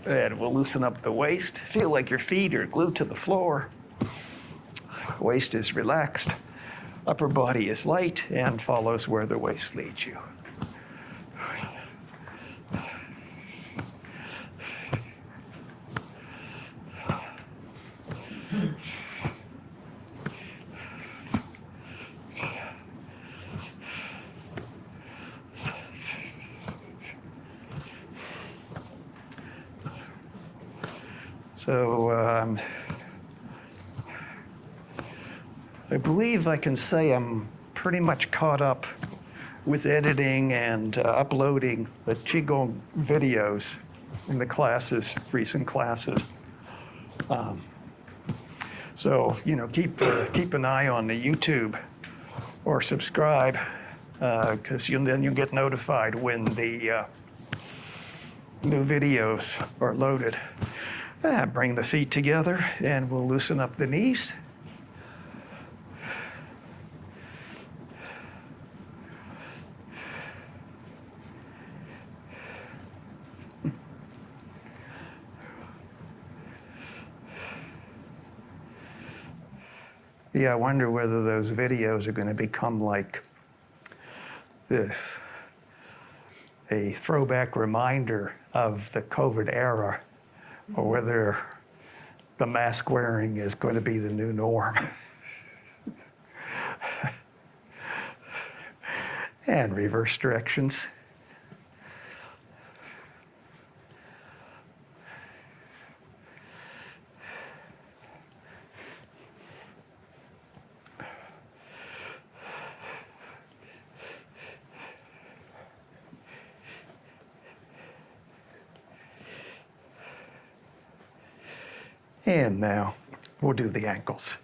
And we'll loosen up the waist. Feel like your feet are glued to the floor. Waist is relaxed. Upper body is light and follows where the waist leads you. So I believe I can say I'm pretty much caught up with editing and uploading the Qigong videos in the classes, recent classes. So, keep an eye on the YouTube or subscribe, because then you'll get notified when the new videos are loaded. Bring the feet together and we'll loosen up the knees. Yeah, I wonder whether those videos are going to become like this, a throwback reminder of the COVID era, or whether the mask wearing is going to be the new norm. And reverse directions. And now we'll do the ankles.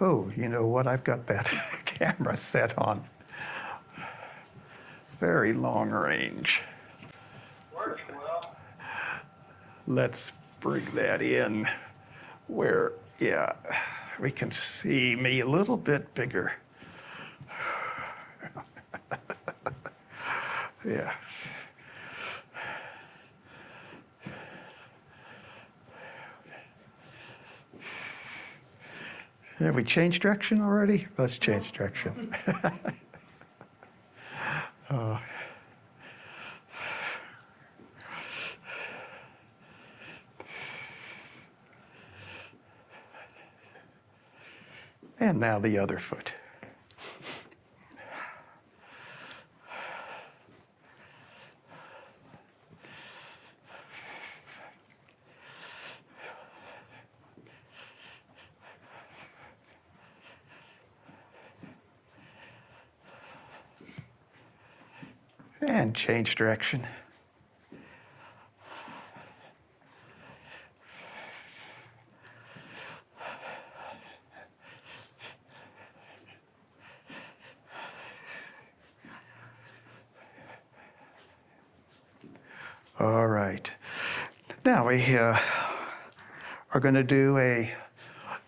Oh, you know what? I've got that camera set on very long range. Working well. Let's bring that in where, yeah, we can see me a little bit bigger. Yeah. Have we changed direction already? Let's change direction. And now the other foot. And change direction. All right. Now we are going to do a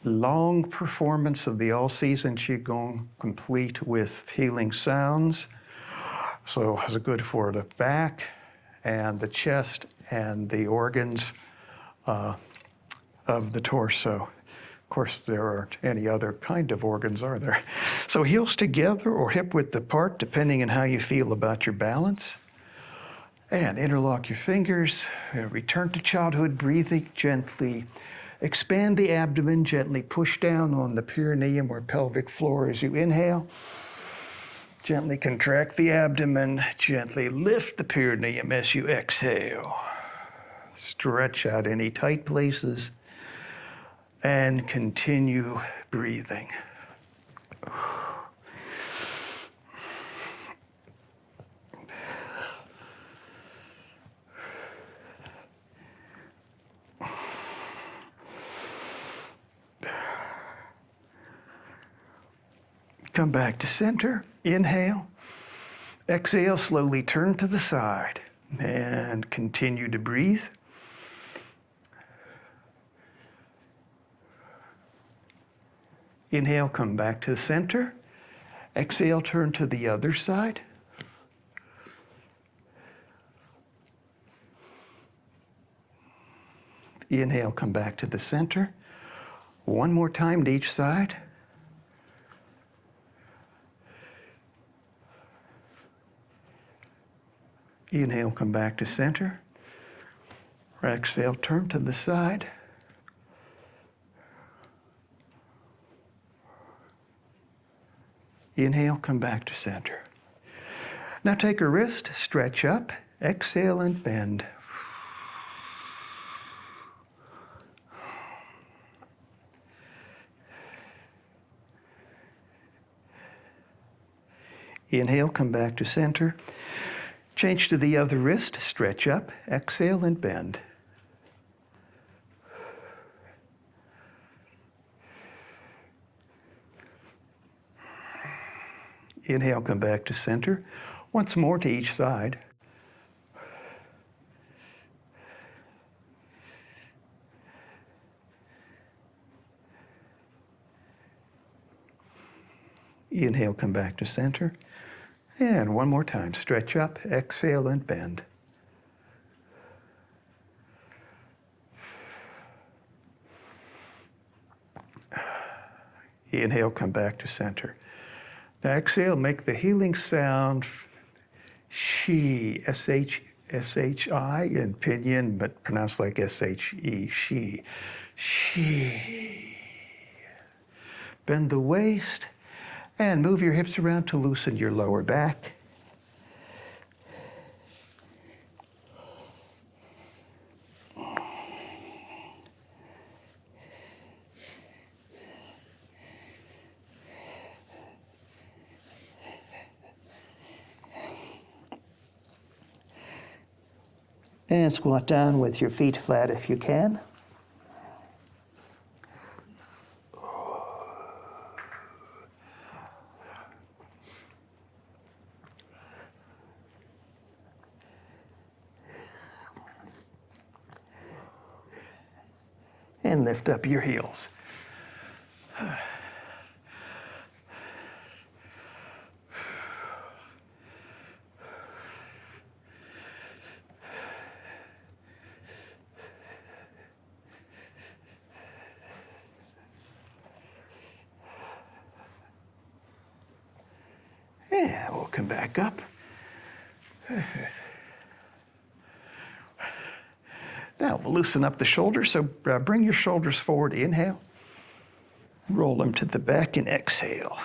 long performance of the All Season Qigong, complete with healing sounds. So it's good for the back and the chest and the organs of the torso. Of course, there aren't any other kind of organs, are there? So heels together or hip width apart, depending on how you feel about your balance. And interlock your fingers. Return to childhood breathing gently. Expand the abdomen, gently push down on the perineum or pelvic floor as you inhale. Gently contract the abdomen, gently lift the perineum as you exhale. Stretch out any tight places and continue breathing. Come back to center. Inhale. Exhale, slowly turn to the side and continue to breathe. Inhale, come back to the center. Exhale, turn to the other side. Inhale, come back to the center. One more time to each side. Inhale, come back to center. Exhale, turn to the side. Inhale, come back to center. Now take a wrist, stretch up, exhale and bend. Inhale, come back to center. Change to the other wrist, stretch up, exhale and bend. Inhale, come back to center. Once more to each side. Inhale, come back to center. And one more time, stretch up, exhale and bend. Inhale, come back to center. Now exhale, make the healing sound she, S-H-I in pinyin, but pronounced like S-H-E, she. She. Bend the waist and move your hips around to loosen your lower back. And squat down with your feet flat if you can. And lift up your heels. And we'll come back up. Now we'll loosen up the shoulders, so bring your shoulders forward, inhale. Roll them to the back and exhale.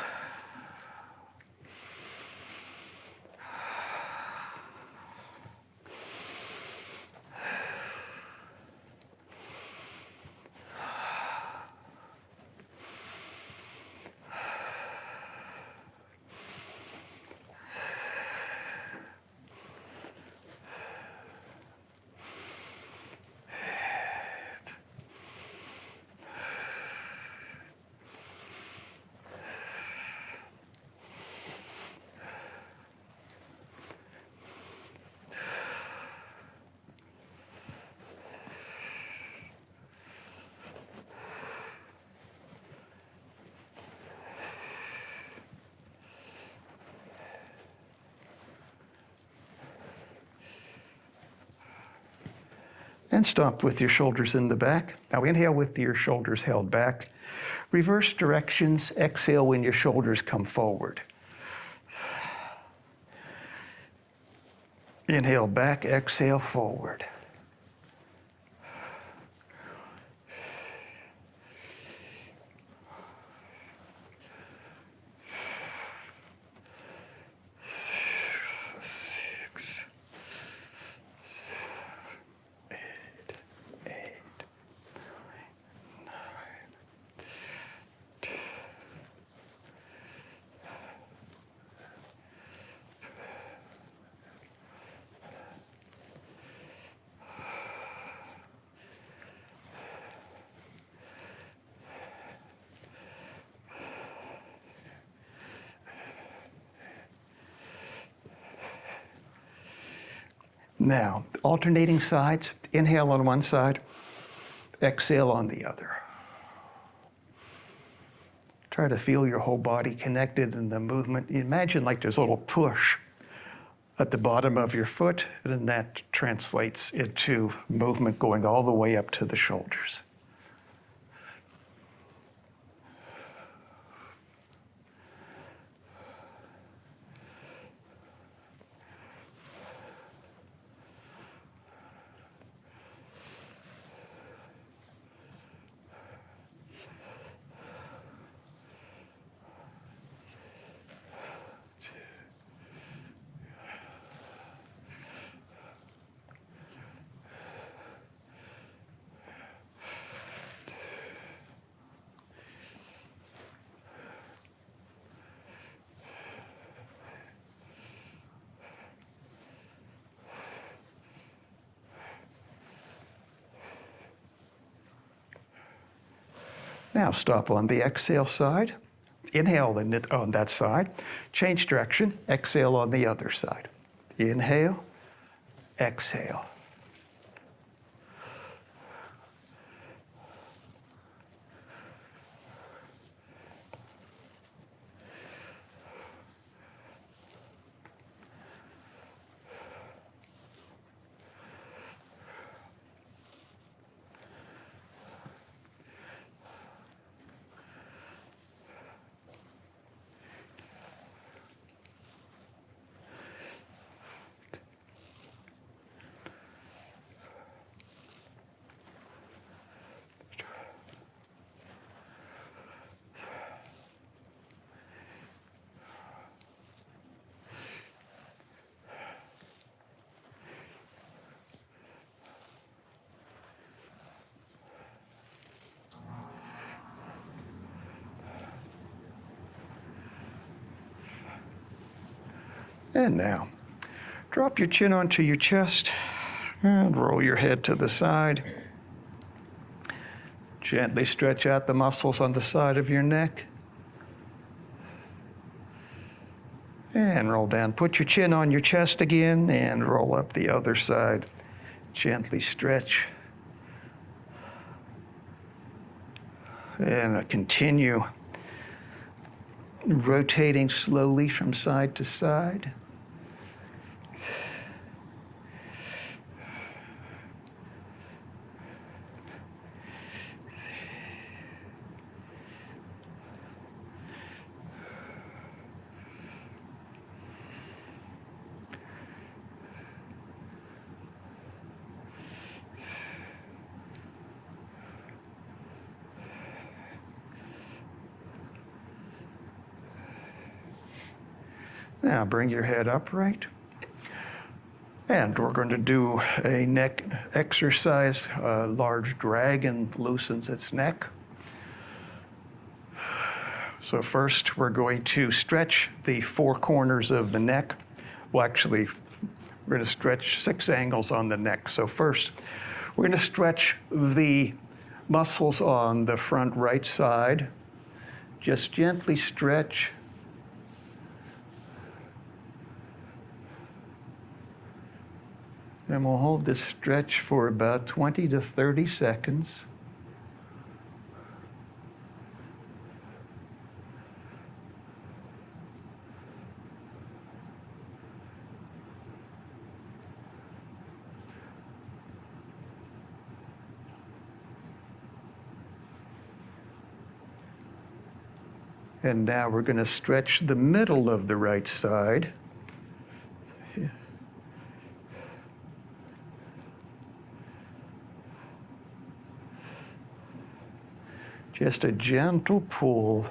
And stop with your shoulders in the back. Now inhale with your shoulders held back. Reverse directions, exhale when your shoulders come forward. Inhale back, exhale forward. Now, alternating sides, inhale on one side, exhale on the other. Try to feel your whole body connected in the movement. Imagine like there's a little push at the bottom of your foot, and then that translates into movement going all the way up to the shoulders. Now stop on the exhale side. Inhale on that side. Change direction. Exhale on the other side. Inhale. Exhale. And now, drop your chin onto your chest and roll your head to the side. Gently stretch out the muscles on the side of your neck. And roll down. Put your chin on your chest again and roll up the other side. Gently stretch. And continue rotating slowly from side to side. Now bring your head upright. And we're going to do a neck exercise. A large dragon loosens its neck. So first we're going to stretch the four corners of the neck. Well, actually, we're going to stretch 6 angles on the neck. So first, we're going to stretch the muscles on the front right side. Just gently stretch. And we'll hold this stretch for about 20 to 30 seconds. And now we're going to stretch the middle of the right side. Just a gentle pull.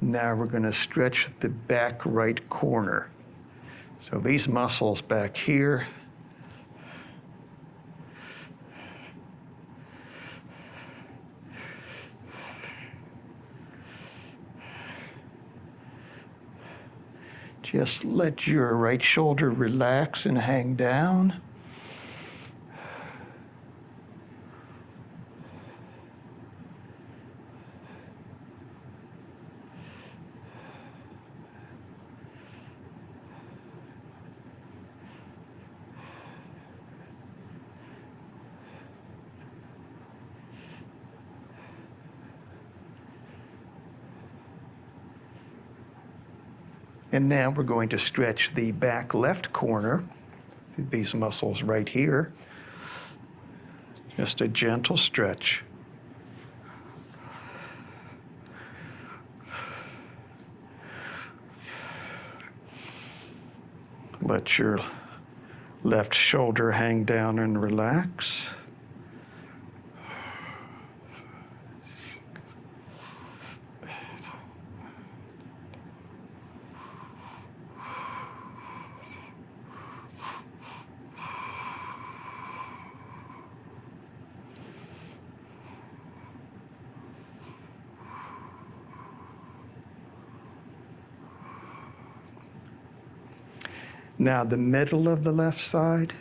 Now we're going to stretch the back right corner. So these muscles back here. Just let your right shoulder relax and hang down. And now we're going to stretch the back left corner, these muscles right here. Just a gentle stretch. Let your left shoulder hang down and relax. Now the middle of the left side.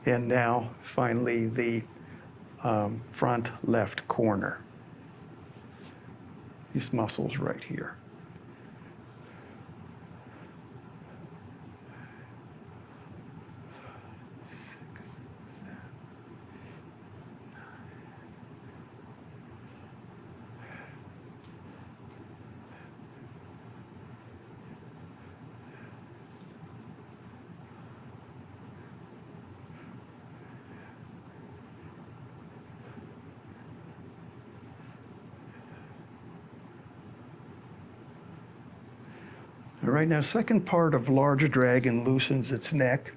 And now, finally, the front left corner. These muscles right here. All right, now second part of large dragon loosens its neck.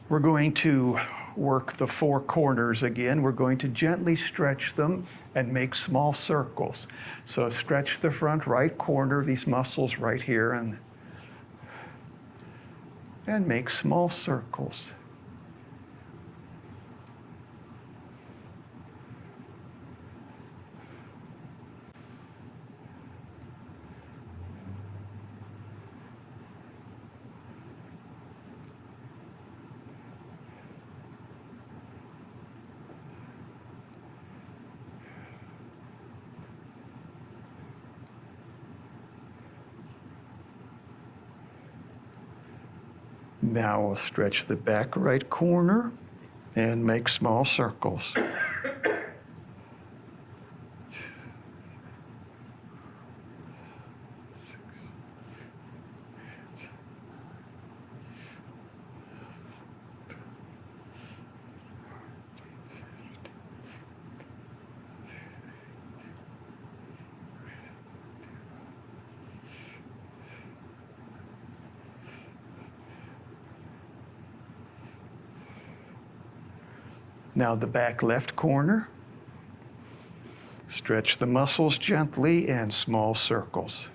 We're going to work the four corners again. We're going to gently stretch them and make small circles. So stretch the front right corner, these muscles right here, and make small circles. Now we'll stretch the back right corner and make small circles. Now the back left corner. Stretch the muscles gently and small circles.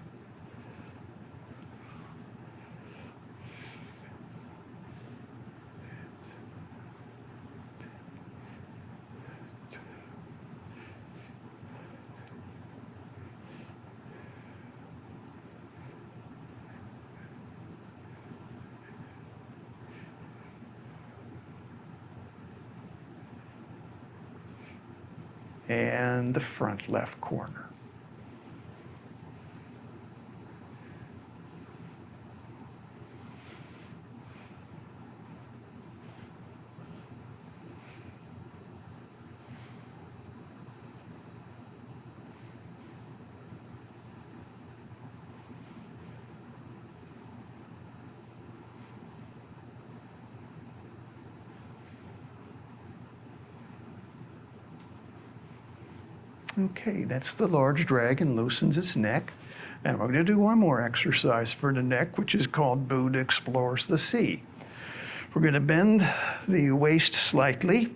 And the front left corner. Okay, that's the large dragon loosens its neck. And we're going to do one more exercise for the neck, which is called Buddha Explores the Sea. We're going to bend the waist slightly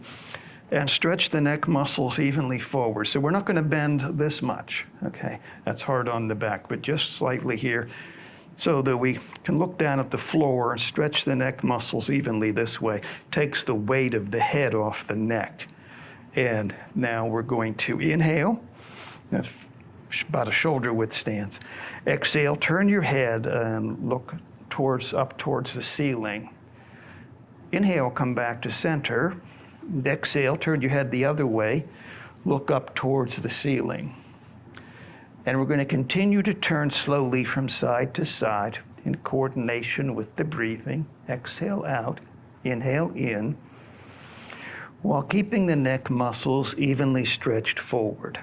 and stretch the neck muscles evenly forward. So we're not going to bend this much, okay? That's hard on the back, but just slightly here. so that we can look down at the floor and stretch the neck muscles evenly this way. Takes the weight of the head off the neck. And now we're going to inhale. That's about a shoulder width stance. Exhale, turn your head and look up towards the ceiling. Inhale, come back to center. Exhale, turn your head the other way. Look up towards the ceiling. And we're going to continue to turn slowly from side to side in coordination with the breathing. Exhale out, inhale in, while keeping the neck muscles evenly stretched forward.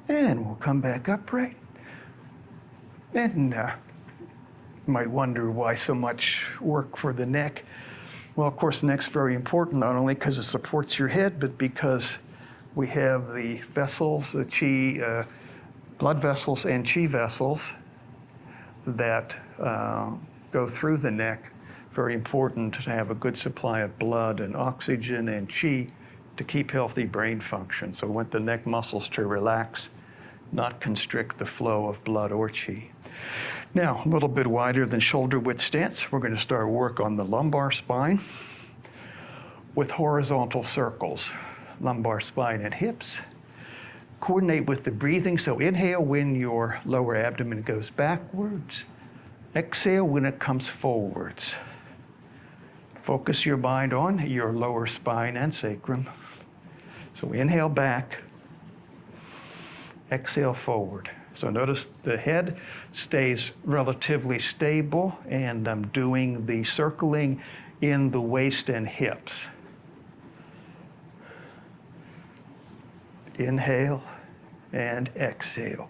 And we'll come back upright. And you might wonder why so much work for the neck. Well, of course, the neck's very important, not only because it supports your head, but because we have the vessels, the chi, blood vessels and chi vessels that go through the neck. Very important to have a good supply of blood and oxygen and chi to keep healthy brain function. So we want the neck muscles to relax, not constrict the flow of blood or chi. Now, a little bit wider than shoulder width stance, we're going to start work on the lumbar spine with horizontal circles. Lumbar spine and hips. Coordinate with the breathing, so inhale when your lower abdomen goes backwards. Exhale when it comes forwards. Focus your mind on your lower spine and sacrum. So inhale back, exhale forward. So notice the head stays relatively stable, and I'm doing the circling in the waist and hips. Inhale and exhale.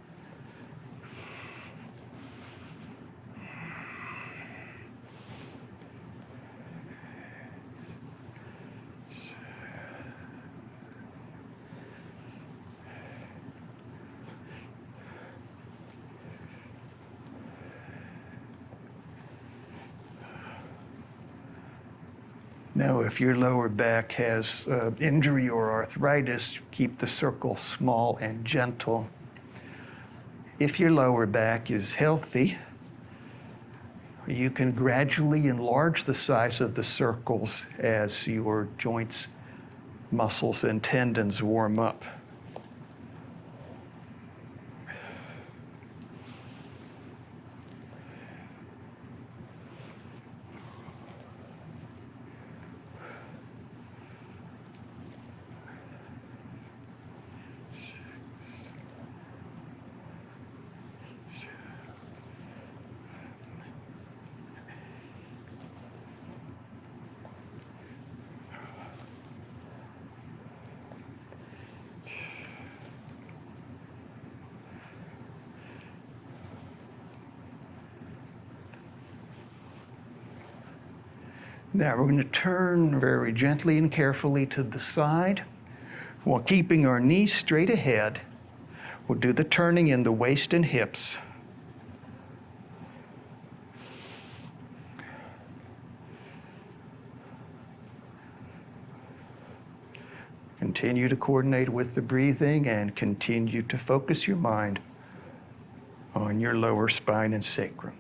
Now, if your lower back has injury or arthritis, keep the circle small and gentle. If your lower back is healthy, you can gradually enlarge the size of the circles as your joints, muscles, and tendons warm up. Now we're going to turn very gently and carefully to the side while keeping our knees straight ahead. We'll do the turning in the waist and hips. Continue to coordinate with the breathing and continue to focus your mind on your lower spine and sacrum.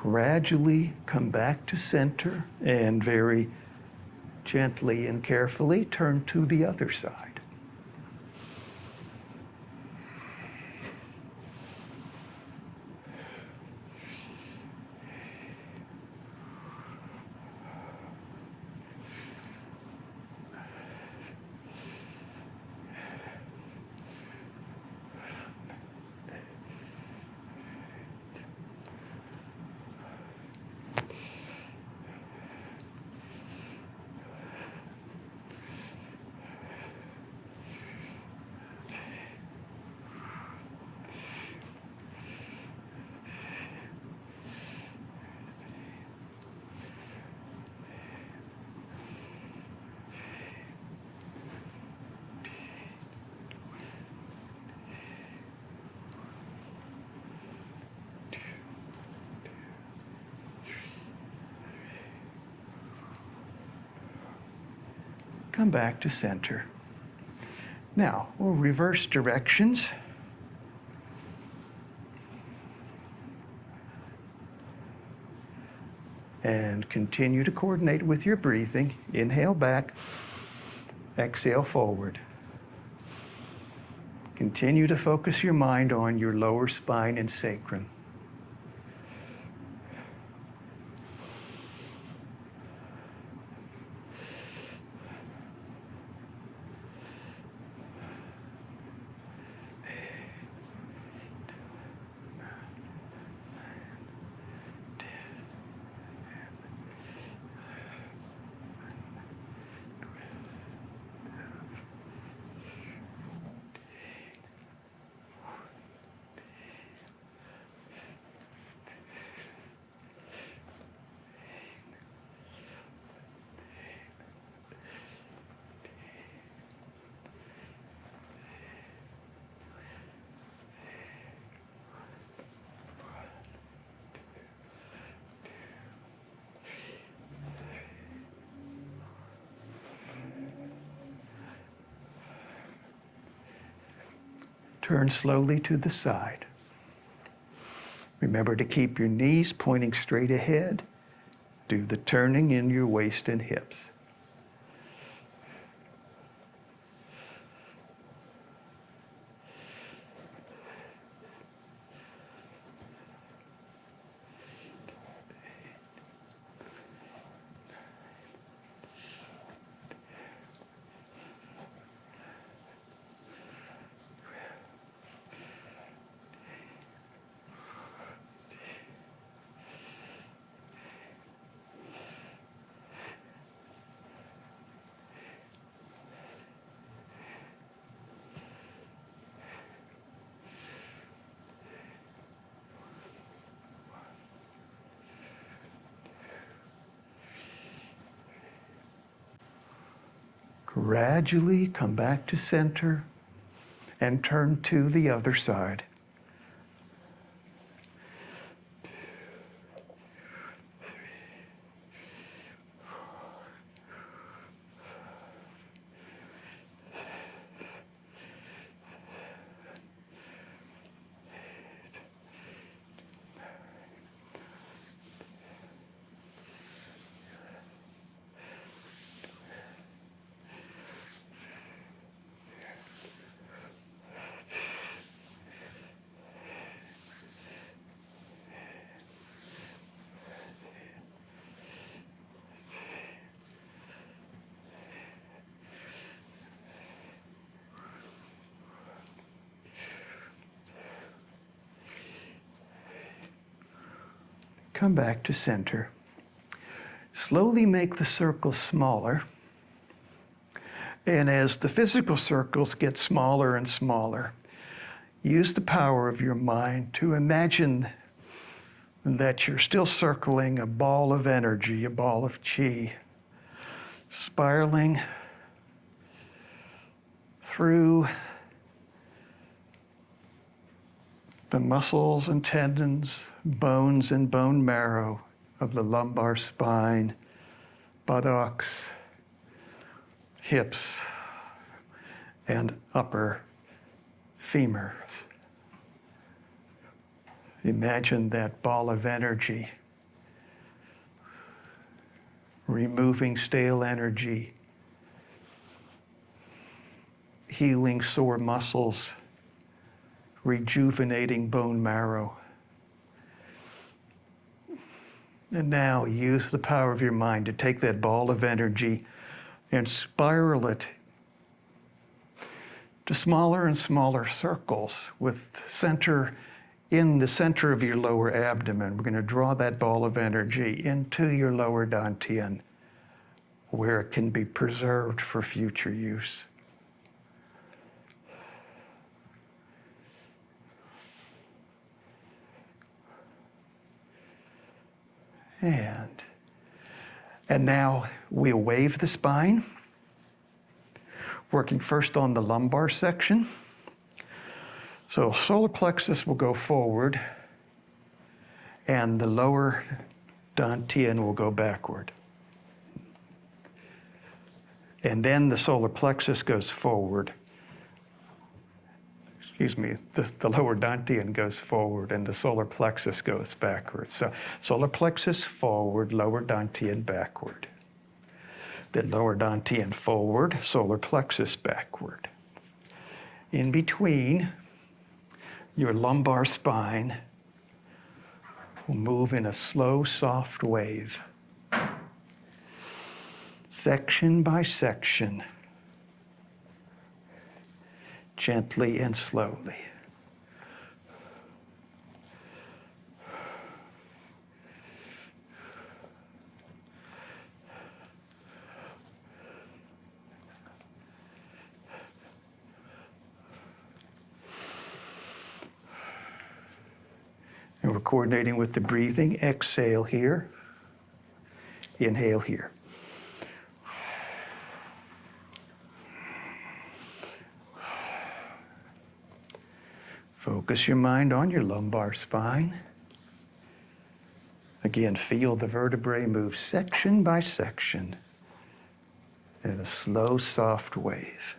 Gradually come back to center and very gently and carefully turn to the other side. Come back to center. Now, we'll reverse directions. And continue to coordinate with your breathing. Inhale back, exhale forward. Continue to focus your mind on your lower spine and sacrum. Turn slowly to the side. Remember to keep your knees pointing straight ahead. Do the turning in your waist and hips. Gradually come back to center and turn to the other side. come back to center. Slowly make the circle smaller. And as the physical circles get smaller and smaller, use the power of your mind to imagine that you're still circling a ball of energy, a ball of chi, spiraling through the muscles and tendons, bones and bone marrow of the lumbar spine, buttocks, hips, and upper femurs. Imagine that ball of energy removing stale energy, healing sore muscles, rejuvenating bone marrow. And now use the power of your mind to take that ball of energy and spiral it to smaller and smaller circles with center in the center of your lower abdomen. We're going to draw that ball of energy into your lower dantian, where it can be preserved for future use. And now we'll wave the spine, working first on the lumbar section. So solar plexus will go forward, and the lower dantian will go backward. And then the solar plexus goes forward. The lower dantian goes forward and the solar plexus goes backward. So solar plexus forward, lower dantian backward. Then lower dantian forward, solar plexus backward. In between, your lumbar spine will move in a slow, soft wave. Section by section. Gently and slowly. And we're coordinating with the breathing. Exhale here. Inhale here. Focus your mind on your lumbar spine. Again, feel the vertebrae move section by section in a slow, soft wave.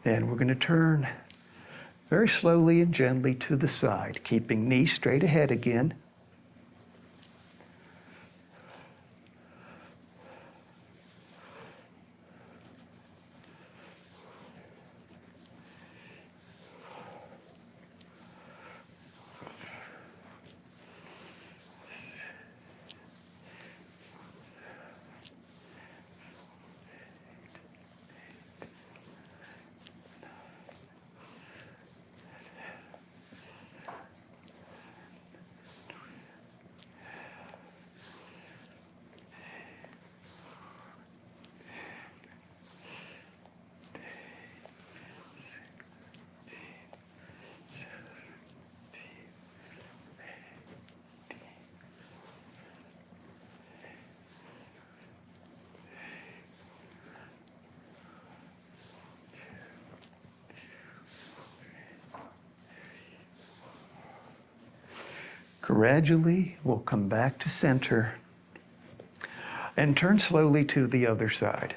And we're going to turn very slowly and gently to the side, keeping knees straight ahead again. Gradually, we'll come back to center and turn slowly to the other side.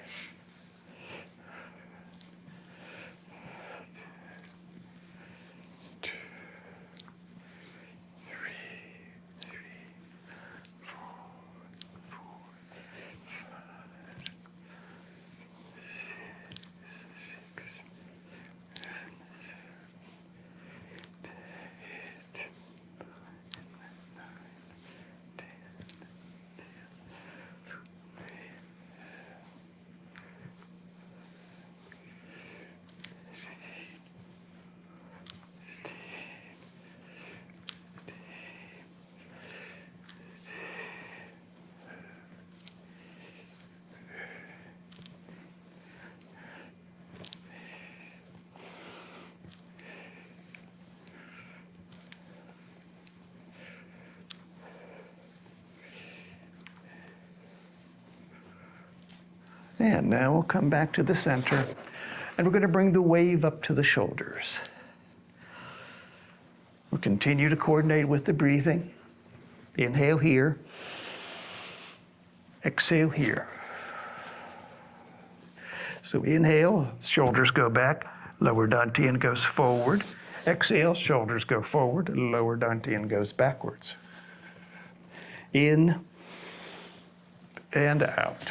And now we'll come back to the center, and we're going to bring the wave up to the shoulders. We'll continue to coordinate with the breathing. Inhale here. Exhale here. So inhale, shoulders go back, lower dantian goes forward. Exhale, shoulders go forward, lower dantian goes backwards. In and out.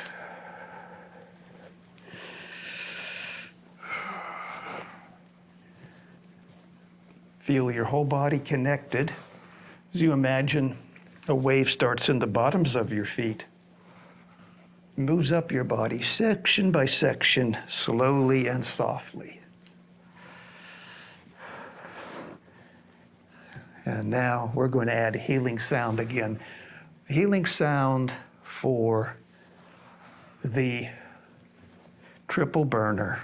Feel your whole body connected as you imagine a wave starts in the bottoms of your feet, moves up your body section by section, slowly and softly. And now we're going to add a healing sound again. Healing sound for the triple burner.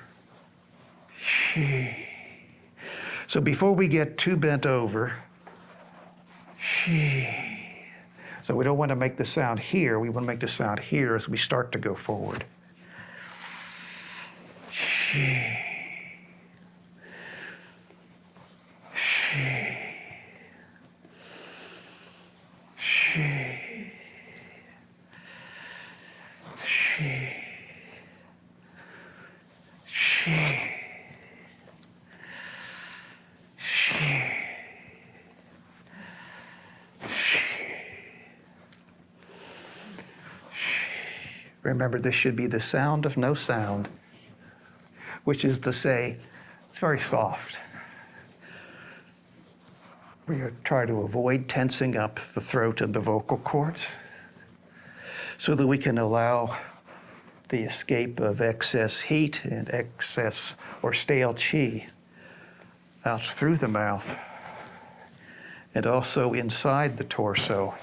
So before we get too bent over, so we don't want to make the sound here, we want to make the sound here as we start to go forward. Remember, this should be the sound of no sound, which is to say, it's very soft. We're going to try to avoid tensing up the throat and the vocal cords so that we can allow the escape of excess heat and excess or stale qi out through the mouth and also inside the torso,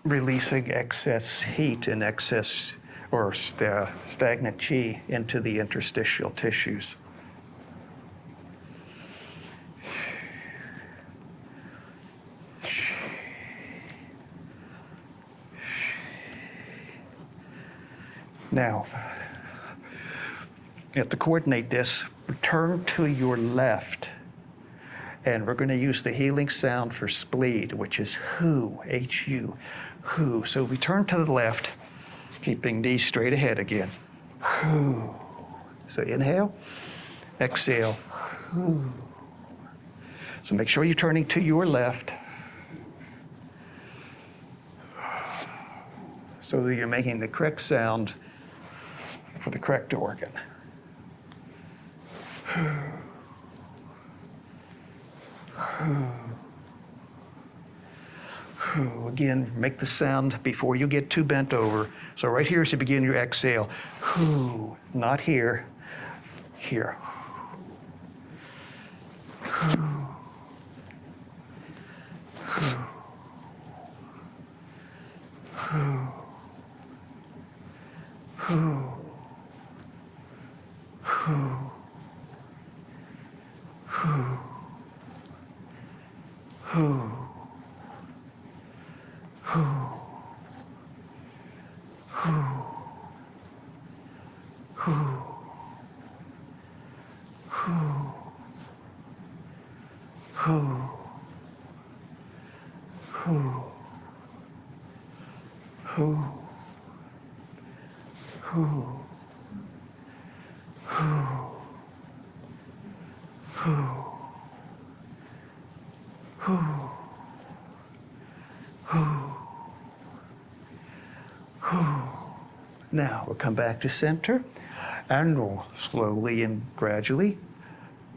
releasing excess heat and excess or stagnant qi into the interstitial tissues. Now, you have to coordinate this. Turn to your left, and we're going to use the healing sound for spleen, which is hu, H-U, hu. So we turn to the left, keeping knees straight ahead again. Hu. So inhale, exhale, hu. So make sure you're turning to your left so that you're making the correct sound for the correct organ. Again, make the sound before you get too bent over. So right here as you begin your exhale, not here, here. Now we'll come back to center, and we'll slowly and gradually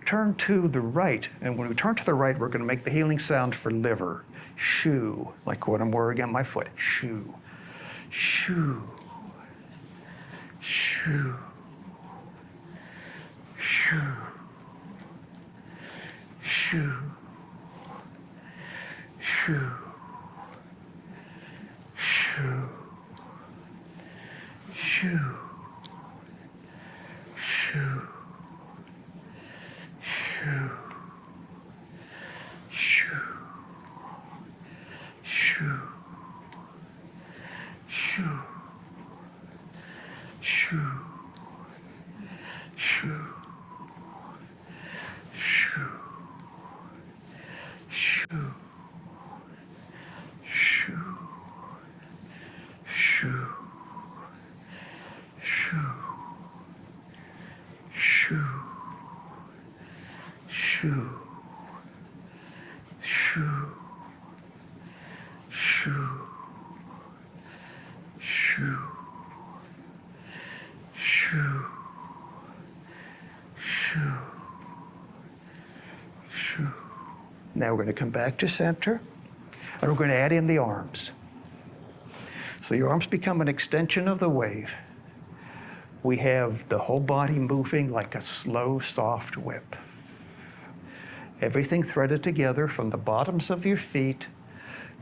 turn to the right. And when we turn to the right, we're going to make the healing sound for liver. Shu, like what I'm wearing on my foot. Shu, shu, shu, shu, shu, shu, shu. Shoo, shoo, shoo, shoo, shoo, shoo, Shoo. Shoo. Shoo. Shoo. Shoo. Shoo. Shoo. Shoo. Shoo. Shoo. Shoo. Now we're going to come back to center, and we're going to add in the arms. So the arms become an extension of the wave. We have the whole body moving like a slow, soft whip. Everything threaded together from the bottoms of your feet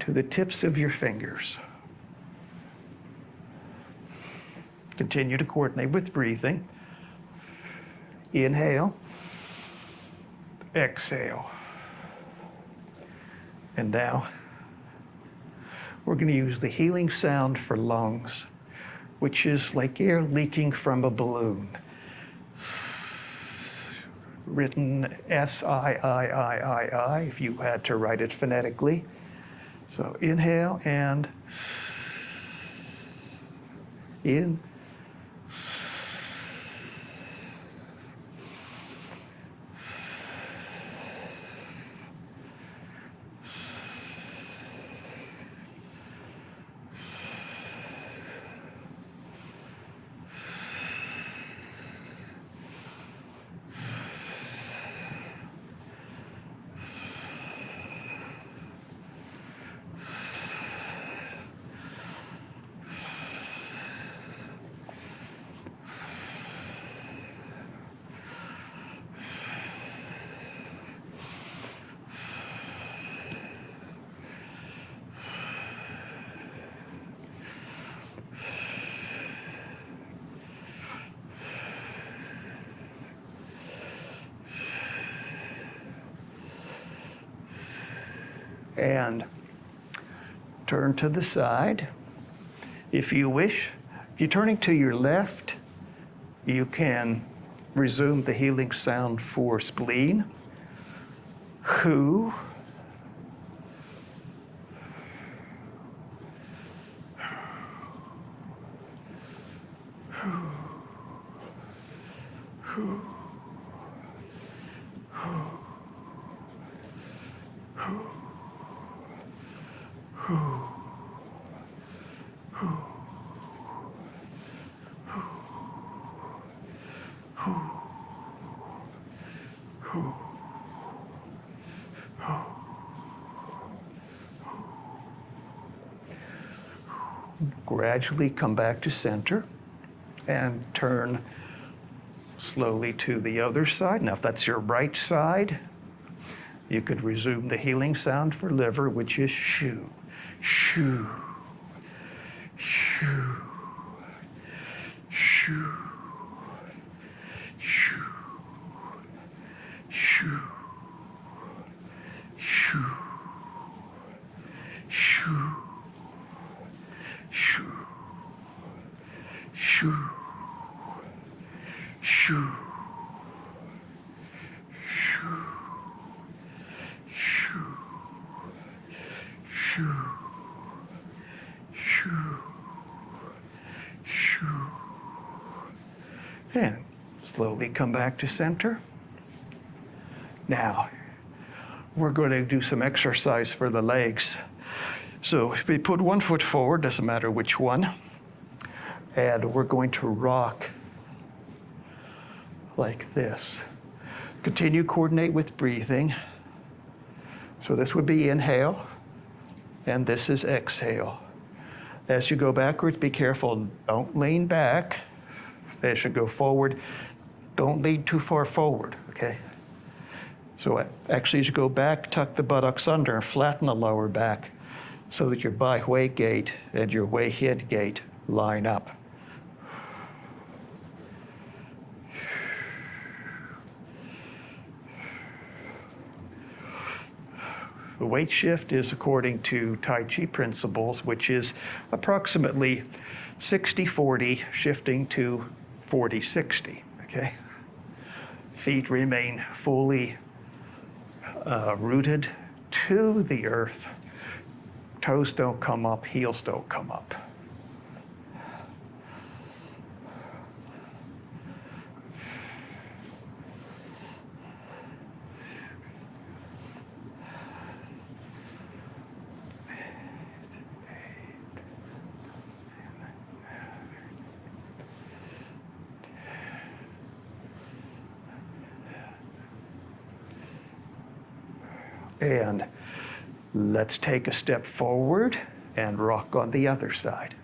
to the tips of your fingers. Continue to coordinate with breathing. Inhale. Exhale. And now, we're going to use the healing sound for lungs, which is like air leaking from a balloon. Written S-I-I-I-I-I, if you had to write it phonetically. So inhale and in. And turn to the side. If you wish, if you're turning to your left, you can resume the healing sound for spleen. Who. Gradually come back to center and turn slowly to the other side. Now, if that's your right side, you could resume the healing sound for liver, which is shoo, shoo, shoo, shoo, shoo, shoo, shoo, shoo. Shoo, shoo, shoo, shoo, shoo, shoo, shoo, shoo. And slowly come back to center. Now, we're going to do some exercise for the legs. So if we put one foot forward, doesn't matter which one, and we're going to rock like this. Continue to coordinate with breathing. So this would be inhale, and this is exhale. As you go backwards, be careful, don't lean back. As you go forward, don't lean too far forward, okay? So actually, as you go back, tuck the buttocks under and flatten the lower back, so that your by-way gait and your way-head gait line up. The weight shift is according to Tai Chi principles, which is approximately 60-40, shifting to 40-60, okay? Feet remain fully rooted to the earth. Toes don't come up, heels don't come up. And let's take a step forward and rock on the other side.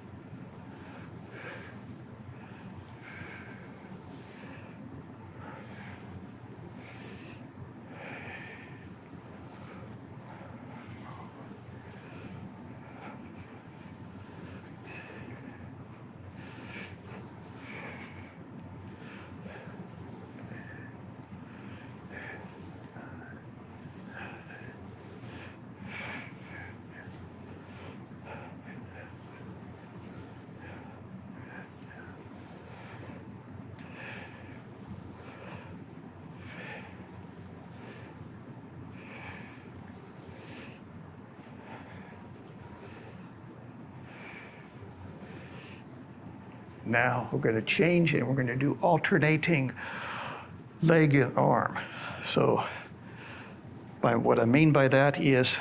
Now we're going to change it. We're going to do alternating leg and arm. So what I mean by that is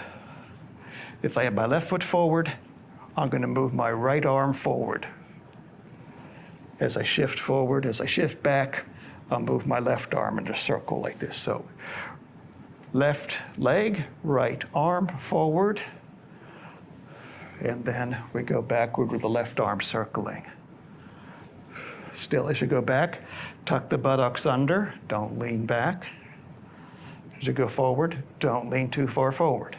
if I have my left foot forward, I'm going to move my right arm forward. As I shift forward, as I shift back, I'll move my left arm in a circle like this. So left leg, right arm forward, and then we go backward with the left arm circling. Still, as you go back, tuck the buttocks under, don't lean back. As you go forward, don't lean too far forward.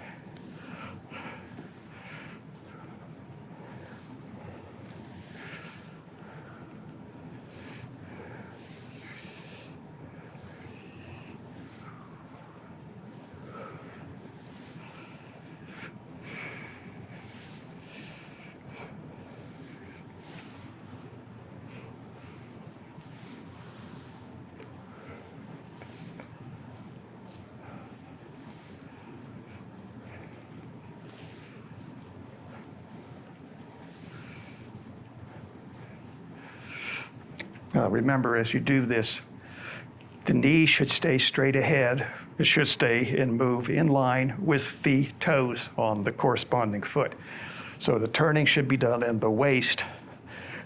Remember, as you do this, the knee should stay straight ahead. It should stay and move in line with the toes on the corresponding foot. So the turning should be done in the waist,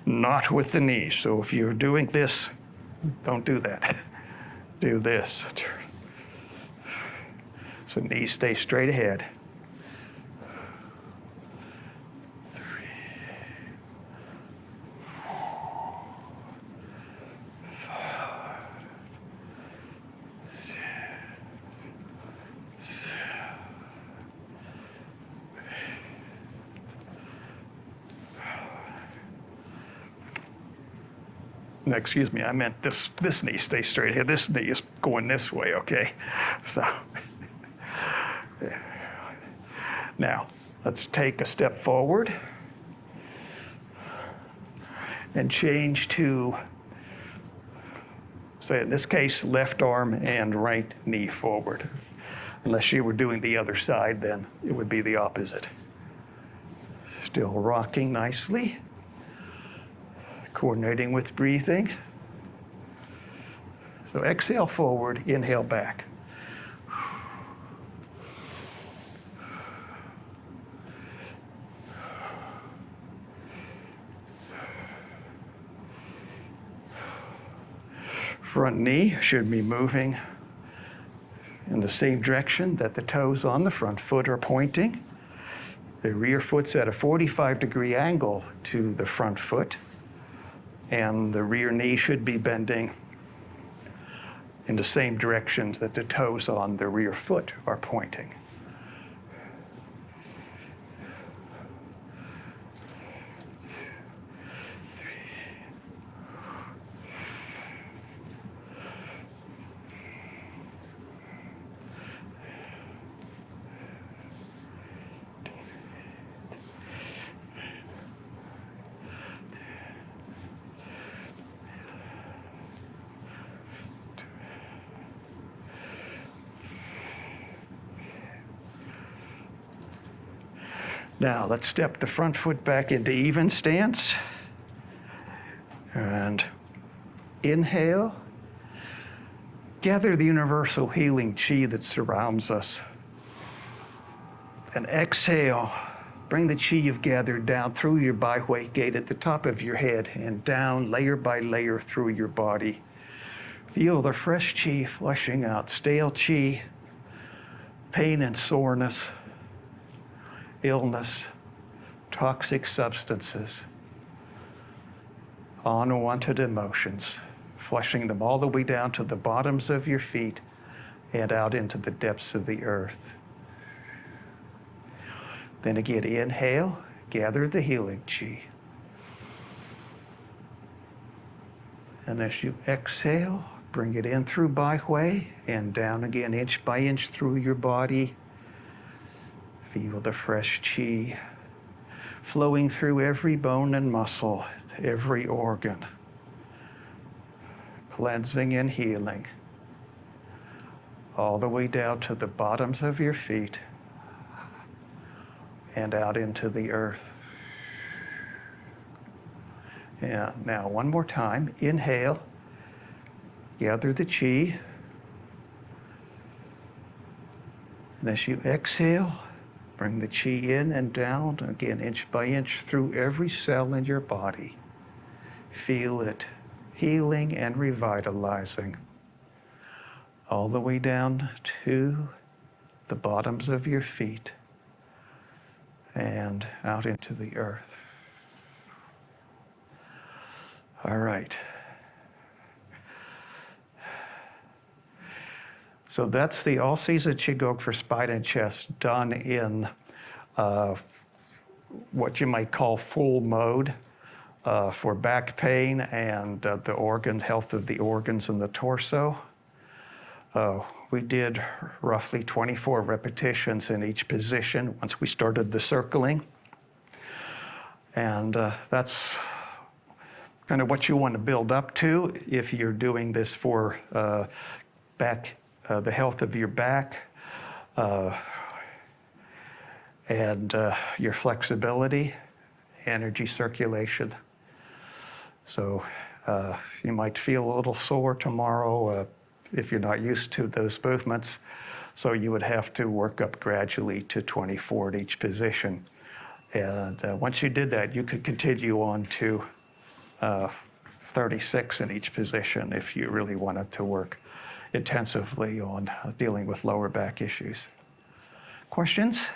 not with the knees. So if you're doing this, don't do that. Do this. So knees stay straight ahead. No, excuse me, I meant this knee stays straight here. This knee is going this way, okay? So, now, let's take a step forward and change to, say in this case, left arm and right knee forward. Unless you were doing the other side, then it would be the opposite. Still rocking nicely. Coordinating with breathing. So exhale forward, inhale back. Front knee should be moving in the same direction that the toes on the front foot are pointing. The rear foot's at a 45-degree angle to the front foot. And the rear knee should be bending in the same direction that the toes on the rear foot are pointing. Now let's step the front foot back into even stance. And inhale. Gather the universal healing chi that surrounds us. And exhale. Bring the chi you've gathered down through your Bai gate at the top of your head and down layer by layer through your body. Feel the fresh chi flushing out stale chi, pain and soreness, illness, toxic substances, unwanted emotions, flushing them all the way down to the bottoms of your feet and out into the depths of the earth. Then again, inhale, gather the healing chi. And as you exhale, bring it in through Bai Hui and down again inch by inch through your body. Feel the fresh chi flowing through every bone and muscle, every organ, cleansing and healing, all the way down to the bottoms of your feet and out into the earth. And now one more time, inhale, gather the chi. And as you exhale, bring the chi in and down, again, inch by inch through every cell in your body. Feel it healing and revitalizing all the way down to the bottoms of your feet and out into the earth. All right. So that's the All Season Qigong for spine and chest done in what you might call full mode for back pain and the health of the organs in the torso. We did roughly 24 repetitions in each position once we started the circling. And that's kind of what you want to build up to if you're doing this for back, the health of your back and your flexibility, energy circulation. So you might feel a little sore tomorrow if you're not used to those movements. So you would have to work up gradually to 24 at each position. And once you did that, you could continue on to 36 in each position if you really wanted to work intensively on dealing with lower back issues. Questions?